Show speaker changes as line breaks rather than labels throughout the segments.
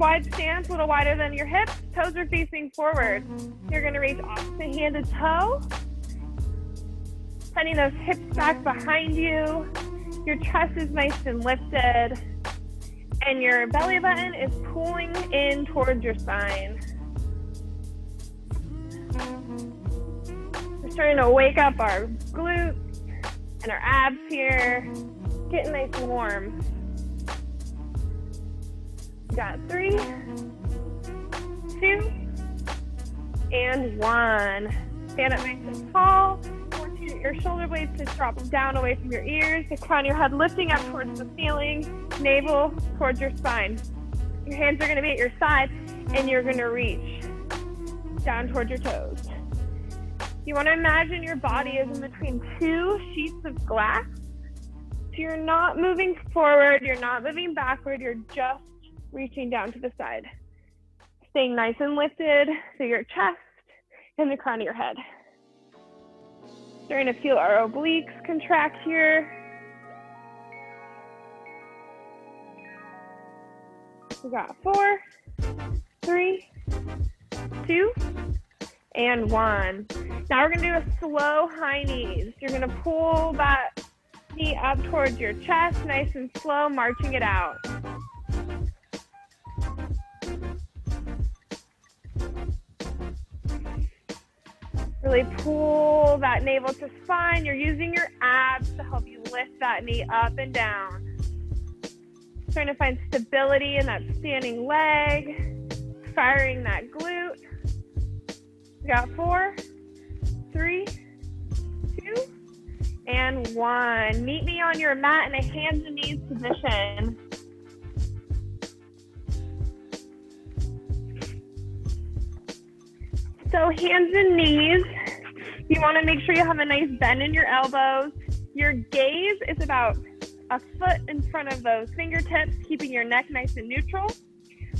Wide stance, a little wider than your hips. Toes are facing forward. You're going to reach opposite hand to toe. Sending those hips back behind you. Your chest is nice and lifted. And your belly button is pulling in towards your spine. We're starting to wake up our glutes and our abs here. Getting nice and warm. Got 3, 2, and 1. Stand up nice and tall. I want your shoulder blades to drop down away from your ears. The crown of your head lifting up towards the ceiling. Navel towards your spine. Your hands are going to be at your side, and you're going to reach down towards your toes. You want to imagine your body is in between 2 sheets of glass. So you're not moving forward. You're not moving backward. You're just reaching down to the side. Staying nice and lifted through your chest and the crown of your head. Starting to feel our obliques contract here. We got 4, 3, 2, and 1. Now we're gonna do a slow high knees. You're gonna pull that knee up towards your chest, nice and slow, marching it out. Really pull that navel to spine. You're using your abs to help you lift that knee up and down. Trying to find stability in that standing leg, firing that glute. We got 4, 3, 2, and 1. Meet me on your mat in a hands and knees position. So hands and knees, you want to make sure you have a nice bend in your elbows. Your gaze is about a foot in front of those fingertips, keeping your neck nice and neutral.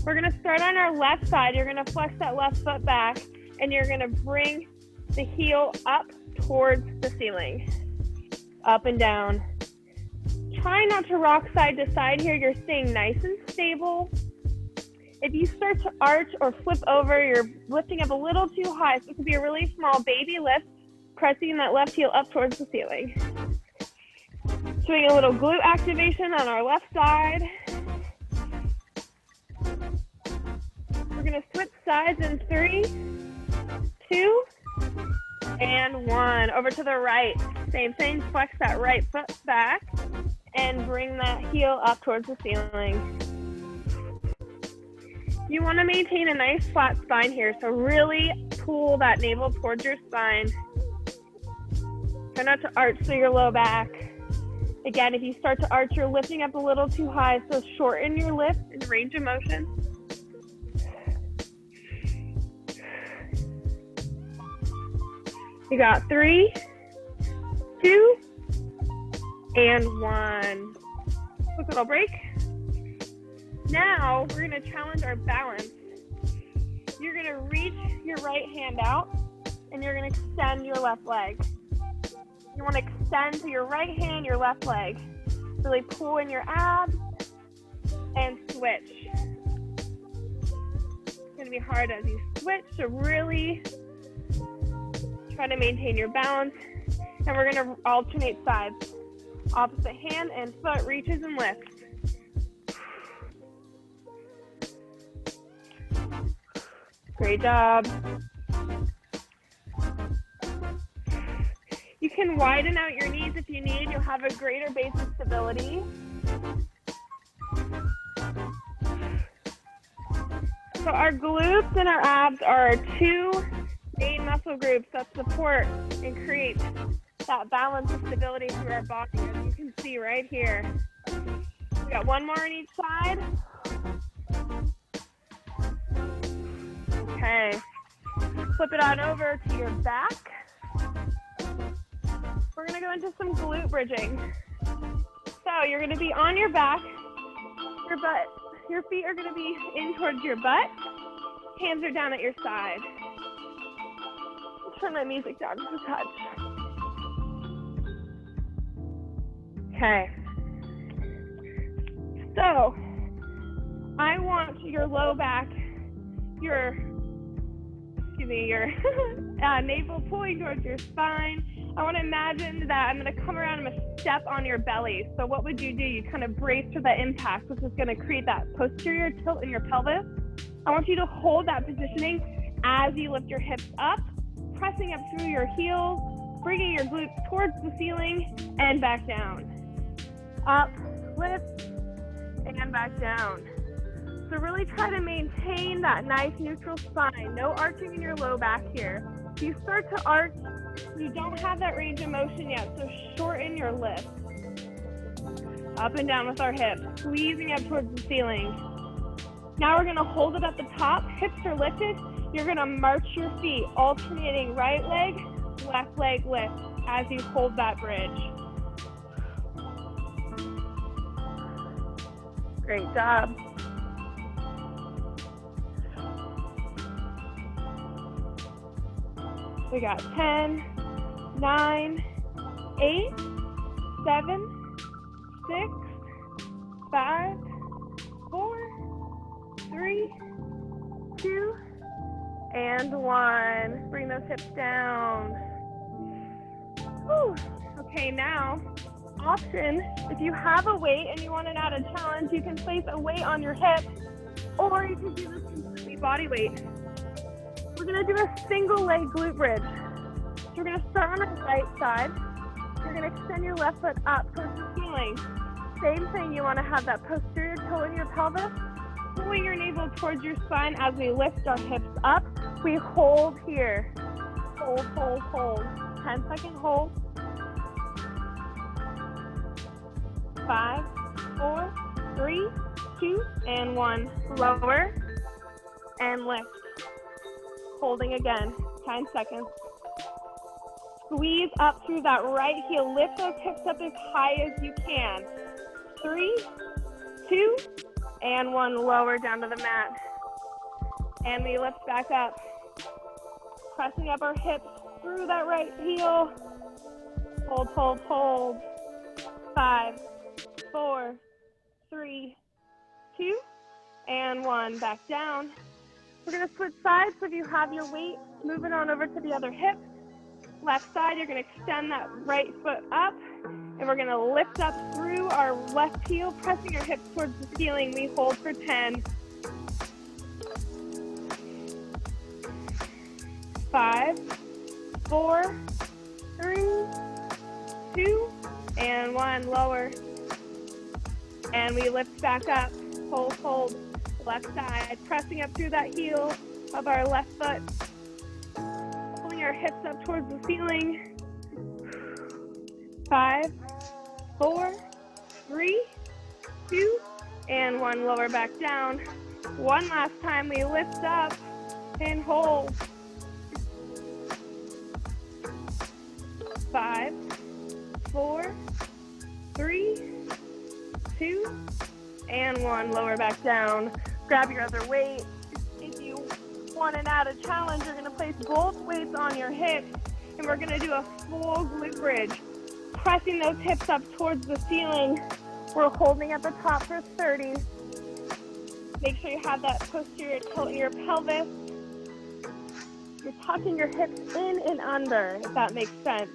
We're going to start on our left side. You're going to flex that left foot back, and you're going to bring the heel up towards the ceiling, up and down. Try not to rock side to side here. You're staying nice and stable. If you start to arch or flip over, you're lifting up a little too high. So it could be a really small baby lift, pressing that left heel up towards the ceiling. Doing a little glute activation on our left side. We're gonna switch sides in 3, 2, and 1. Over to the right. Same thing, flex that right foot back and bring that heel up towards the ceiling. You want to maintain a nice flat spine here, so really pull that navel towards your spine. Try not to arch through your low back. Again, if you start to arch, you're lifting up a little too high, so shorten your lift and range of motion. You got 3, 2, and 1. Quick little break. Now we're going to challenge our balance. You're going to reach your right hand out and you're going to extend your left leg. You want to extend to your right hand, your left leg. Really pull in your abs and switch. It's going to be hard as you switch, so really try to maintain your balance. And we're going to alternate sides. Opposite hand and foot reaches and lifts. Great job. You can widen out your knees if you need. You'll have a greater base of stability. So our glutes and our abs are our 2 main muscle groups that support and create that balance and stability through our body, as you can see right here. We got 1 more on each side. Okay, flip it on over to your back. We're gonna go into some glute bridging. So you're gonna be on your back, your feet are gonna be in towards your butt, hands are down at your side. I'll turn my music down just a touch. Okay. So I want your low back, your navel pulling towards your spine. I want to imagine that I'm going to come around, I'm going to step on your belly. So what would you do? You kind of brace for the impact, which is going to create that posterior tilt in your pelvis. I want you to hold that positioning as you lift your hips up, pressing up through your heels, bringing your glutes towards the ceiling and back down. Up, lift, and back down. So really try to maintain that nice neutral spine. No arching in your low back here. If you start to arch, you don't have that range of motion yet, so shorten your lift. Up and down with our hips, squeezing up towards the ceiling. Now we're gonna hold it at the top, hips are lifted. You're gonna march your feet, alternating right leg, left leg lift as you hold that bridge. Great job. We got 10, 9, 8, 7, 6, 5, 4, 3, 2, and 1. Bring those hips down. Whew. Okay, now, option, if you have a weight and you want an added challenge, you can place a weight on your hip, or you can do this completely body weight. We're gonna do a single leg glute bridge. So we're gonna start on the right side. You're gonna extend your left foot up towards the ceiling. Same thing, you wanna have that posterior tilt in your pelvis, pulling your navel towards your spine as we lift our hips up. We hold here. Hold, hold, hold. 10-second hold. 5, 4, 3, 2, and 1. Lower and lift. Holding again, 10 seconds. Squeeze up through that right heel. Lift those hips up as high as you can. 3, 2, and 1. Lower down to the mat. And we lift back up. Pressing up our hips through that right heel. Hold, hold, hold. 5, 4, 3, 2, and 1. Back down. We're going to switch sides, so if you have your weight, move it on over to the other hip. Left side, you're going to extend that right foot up, and we're going to lift up through our left heel, pressing your hips towards the ceiling. We hold for 10. 5, 4, 3, 2, and 1. Lower. And we lift back up. Hold, hold. Left side, pressing up through that heel of our left foot, pulling our hips up towards the ceiling. 5, 4, 3, 2, and 1. Lower back down. One last time, we lift up and hold. 5, 4, 3, 2, and 1. Lower back down. Grab your other weight. If you want an added challenge, you're going to place both weights on your hips, and we're going to do a full glute bridge. Pressing those hips up towards the ceiling. We're holding at the top for 30. Make sure you have that posterior tilt in your pelvis. You're tucking your hips in and under, if that makes sense.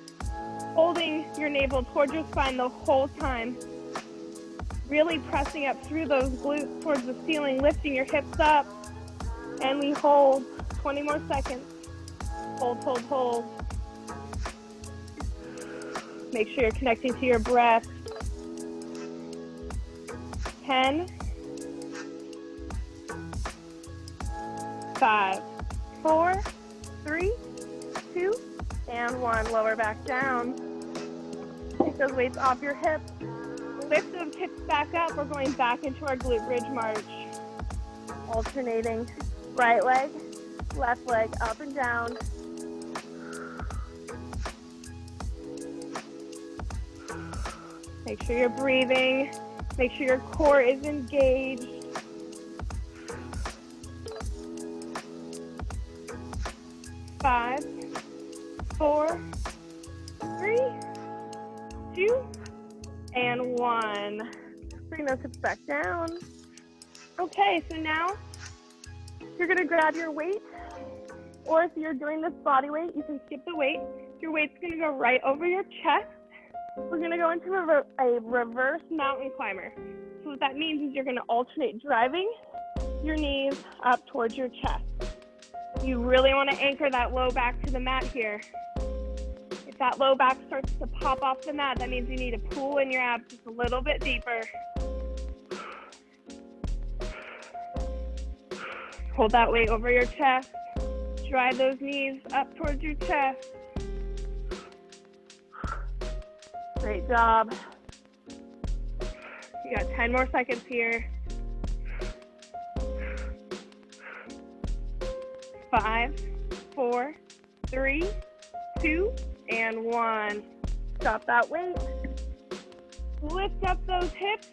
Holding your navel towards your spine the whole time. Really pressing up through those glutes towards the ceiling, lifting your hips up, and we hold 20 more seconds. Hold, hold, hold. Make sure you're connecting to your breath. 10, 5, 4, 3, 2, and 1. Lower back down. Take those weights off your hips. Lift those hips back up. We're going back into our glute bridge march. Alternating right leg, left leg, up and down. Make sure you're breathing. Make sure your core is engaged. Five, 4, 3, 2, and 1. Bring those hips back down. Okay, so now you're gonna grab your weight, or if you're doing this body weight, you can skip the weight. Your weight's gonna go right over your chest. We're gonna go into a reverse mountain climber. So what that means is you're gonna alternate driving your knees up towards your chest. You really wanna anchor that low back to the mat here. If that low back starts to pop off the mat, that means you need to pull in your abs just a little bit deeper. Hold that weight over your chest. Drive those knees up towards your chest. Great job. You got 10 more seconds here. 5, 4, 3, 2, and 1. Stop that weight. Lift up those hips.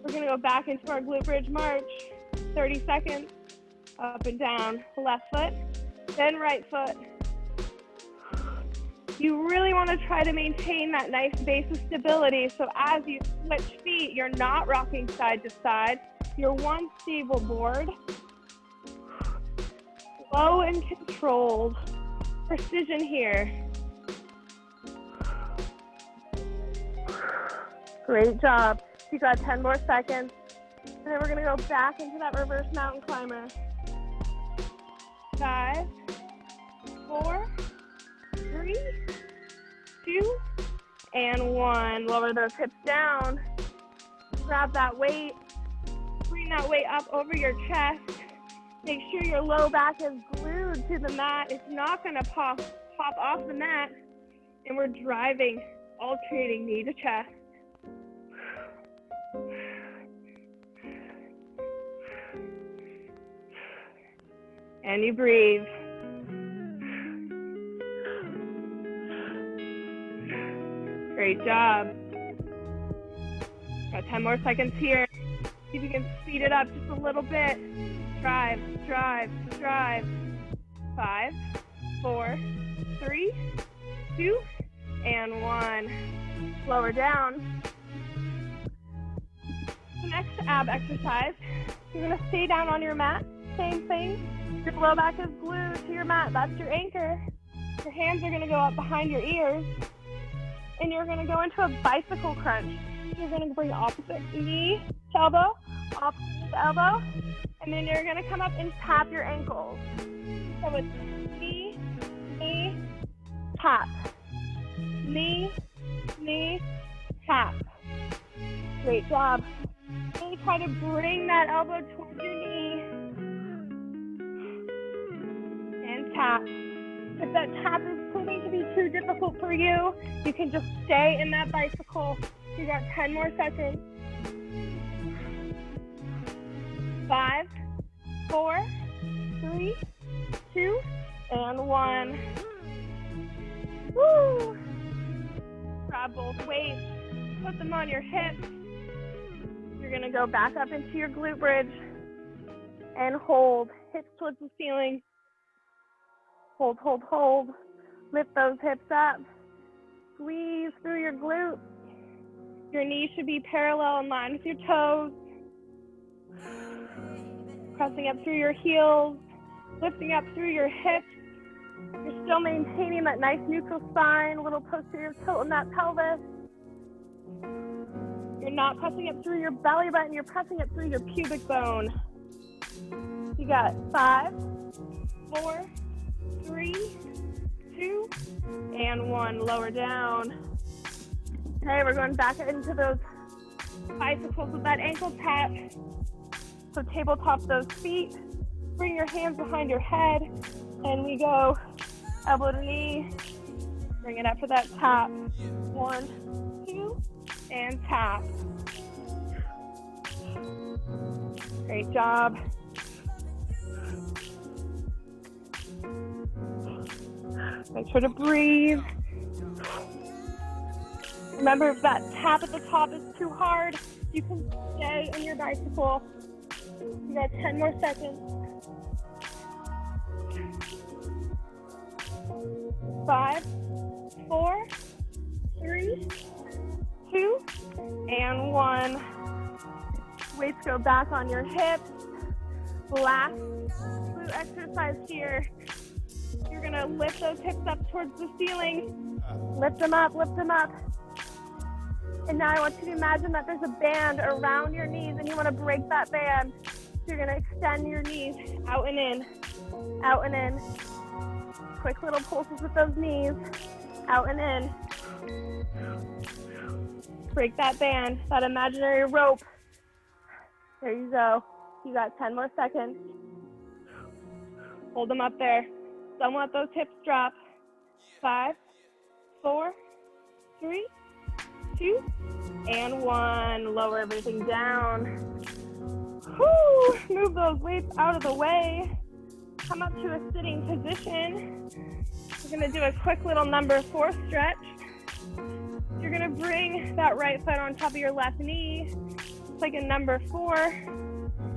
We're gonna go back into our glute bridge march. 30 seconds. Up and down. Left foot, then right foot. You really want to try to maintain that nice base of stability. So as you switch feet, you're not rocking side to side. You're one stable board. Slow and controlled. Precision here. Great job. You got 10 more seconds. And then we're going to go back into that reverse mountain climber. 5, 4, 3, 2, and 1. Lower those hips down. Grab that weight. Bring that weight up over your chest. Make sure your low back is glued to the mat. It's not going to pop off the mat. And we're driving, alternating knee to chest. And you breathe. Great job. Got 10 more seconds here. See if you can speed it up just a little bit. Drive, drive, drive. 5, 4, 3, 2, and 1. Lower down. The next ab exercise, you're gonna stay down on your mat. Same thing. Your low back is glued to your mat. That's your anchor. Your hands are going to go up behind your ears. And you're going to go into a bicycle crunch. You're going to bring opposite knee to elbow, opposite knee to elbow. And then you're going to come up and tap your ankles. So it's knee, knee, tap. Knee, knee, tap. Great job. Really try to bring that elbow towards your knee. Tap. If that tap is proving to be too difficult for you, you can just stay in that bicycle. You got 10 more seconds. 5, 4, 3, 2, and 1. Woo! Grab both weights, put them on your hips. You're gonna go back up into your glute bridge and hold, hips towards the ceiling. Hold, hold, hold. Lift those hips up. Squeeze through your glutes. Your knees should be parallel in line with your toes. Pressing up through your heels. Lifting up through your hips. You're still maintaining that nice neutral spine, a little posterior tilt in that pelvis. You're not pressing up through your belly button, you're pressing up through your pubic bone. You got 5, 4, 3, 2, and 1. Lower down. Okay, we're going back into those bicycles with that ankle tap. So tabletop those feet. Bring your hands behind your head. And we go elbow to knee. Bring it up for that tap. 1, 2, and tap. Great job. Make sure to breathe. Remember, if that tap at the top is too hard, you can stay in your bicycle. You got 10 more seconds. 5, 4, 3, 2, and 1. Weights go back on your hips. Last glute exercise here. You're gonna lift those hips up towards the ceiling. Lift them up, lift them up. And now I want you to imagine that there's a band around your knees and you wanna break that band. So you're gonna extend your knees out and in, out and in. Quick little pulses with those knees, out and in. Break that band, that imaginary rope. There you go. You got 10 more seconds. Hold them up there. Don't let those hips drop. 5, 4, 3, 2, and 1. Lower everything down. Whew. Move those weights out of the way. Come up to a sitting position. We're going to do a quick little number 4 stretch. You're going to bring that right foot on top of your left knee. It's like a number 4.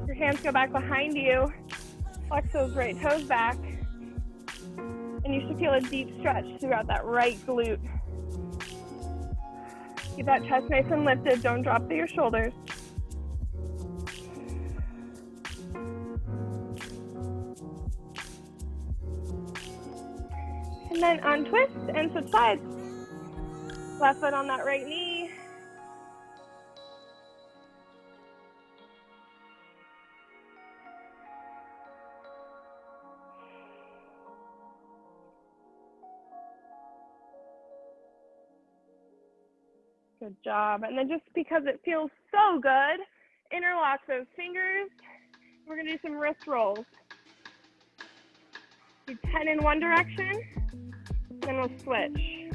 Your hands go back behind you. Flex those right toes back. And you should feel a deep stretch throughout that right glute. Keep that chest nice and lifted. Don't drop through your shoulders. And then untwist and switch sides. Left foot on that right knee. Good job. And then just because it feels so good, interlock those fingers. We're going to do some wrist rolls. Do 10 in one direction, then we'll switch.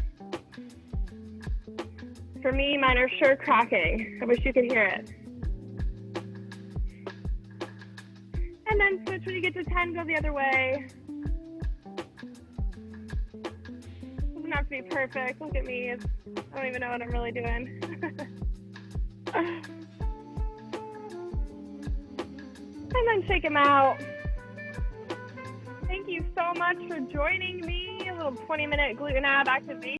For me, mine are sure cracking. I wish you could hear it. And then switch when you get to 10, go the other way. Doesn't have to be perfect. Look at me. I don't even know what I'm really doing. And then shake them out. Thank you so much for joining me. A little 20-minute glute and ab activation.